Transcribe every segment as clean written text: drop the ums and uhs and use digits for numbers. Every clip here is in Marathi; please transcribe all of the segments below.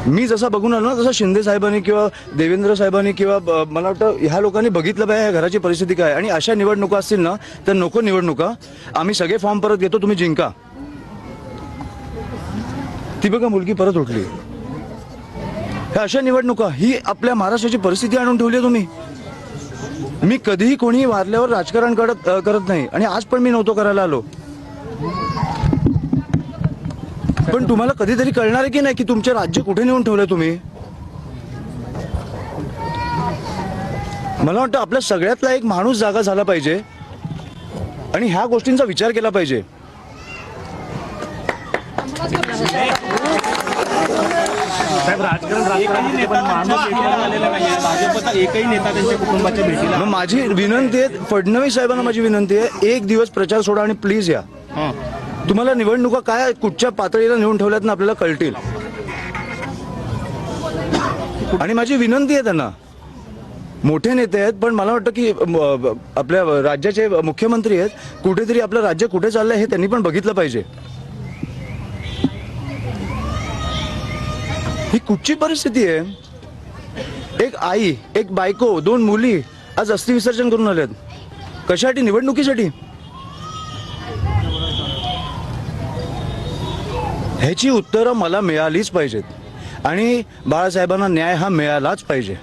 मी जसा बघून आलो ना तसं शिंदे साहेबांनी किंवा देवेंद्र साहेबांनी किंवा मला वाटतं ह्या लोकांनी बघितलं पाहिजे ह्या घराची परिस्थिती काय आणि अशा निवडणुका असतील ना तर नको निवडणुका. आम्ही सगळे फॉर्म परत घेतो, तुम्ही जिंका. ती बघा मुलगी परत उठली. ह्या अशा निवडणुका ही आपल्या महाराष्ट्राची परिस्थिती आणून ठेवली आहे तुम्ही. मी कधीही कोणीही वारल्यावर राजकारण करत नाही आणि आज पण मी नव्हतो करायला आलो. पण तुम्हाला कधीतरी कळणार आहे की नाही की तुमचे राज्य कुठे नेऊन ठेवलंय तुम्ही. मला वाटतं आपल्या सगळ्यातला एक माणूस जागा झाला पाहिजे आणि ह्या गोष्टींचा विचार केला पाहिजे. माझी विनंती आहे, फडणवीस साहेबांना माझी विनंती आहे, एक दिवस प्रचार सोडा आणि प्लीज या. तुम्हाला निवडणुका काय कुठच्या पातळीला नेऊन ठेवल्यात ना आपल्याला कळतील. आणि माझी विनंती आहे त्यांना, मोठे नेते आहेत पण मला वाटतं की आपल्या राज्याचे मुख्यमंत्री आहेत, कुठेतरी आपलं राज्य कुठे चाललंय हे त्यांनी पण बघितलं पाहिजे. ही कुठची परिस्थिती आहे. एक आई, एक बायको, 2 मुली आज अस्थि विसर्जन करून आल्यात. कशासाठी? निवडणुकीसाठी. ह्याची उत्तरं मला मिळालीच पाहिजेत आणि बाळासाहेबांना न्याय हा मिळालाच पाहिजे.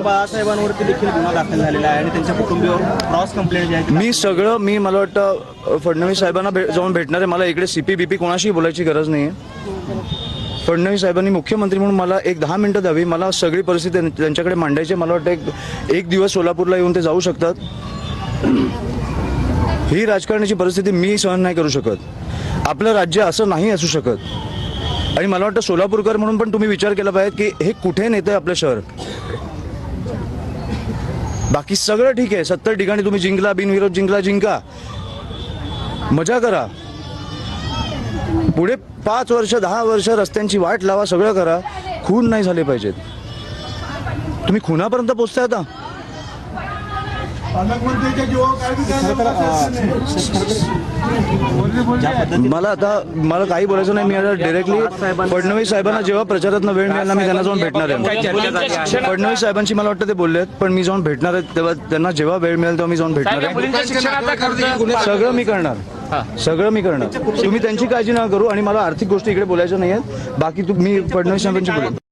बाळासाहेबांवरती देखील गुन्हा दाखल झालेला आहे आणि त्यांच्या कुटुंबियावर क्रॉस कंप्लेंट आहे. मी मला वाटतं फडणवीस साहेबांना जाऊन भेटणार आहे. मला इकडे सीपी बीपी कोणाशी बोलायची गरज नाही आहे. फडणवीस साहेबांनी मुख्यमंत्री म्हणून मला एक 10 मिनिटं द्यावी. मला सगळी परिस्थिती त्यांच्याकडे मांडायची. मला वाटतं एक दिवस सोलापूरला येऊन ते जाऊ शकतात. ही राजकारणाची परिस्थिती मी सहन नाही करू शकत. आपलं राज्य असं नाही असू शकत. आणि मला वाटतं सोलापूरकर म्हणून पण तुम्ही विचार केला पाहिजे की हे कुठे नेतंय आपलं शहर. बाकी सगळं ठीक आहे, 70 ठिकाणी तुम्ही जिंकला, बिनविरोध जिंका, मजा करा. पुढे 5 वर्ष 10 वर्ष रस्त्यांची वाट लावा, सगळं करा. खून नाही झाले पाहिजेत. तुम्ही खुनापर्यंत पोहोचताय आता. मला काही बोलायचं नाही. मी आता डायरेक्टली फडणवीस साहेबांना जेव्हा प्रचारात वेळ मिळाला मी त्यांना जाऊन भेटणार आहे. फडणवीस साहेबांची मला वाटतं ते बोललेत पण मी जाऊन भेटणार आहे तेव्हा त्यांना जेव्हा वेळ मिळेल तेव्हा मी जाऊन भेटणार आहे. सगळं मी करणार. तुम्ही त्यांची काळजी नका करू आणि मला आर्थिक गोष्टी इकडे बोलायच्या नाही आहेत. बाकी मी फडणवीस साहेबांची बोलेन.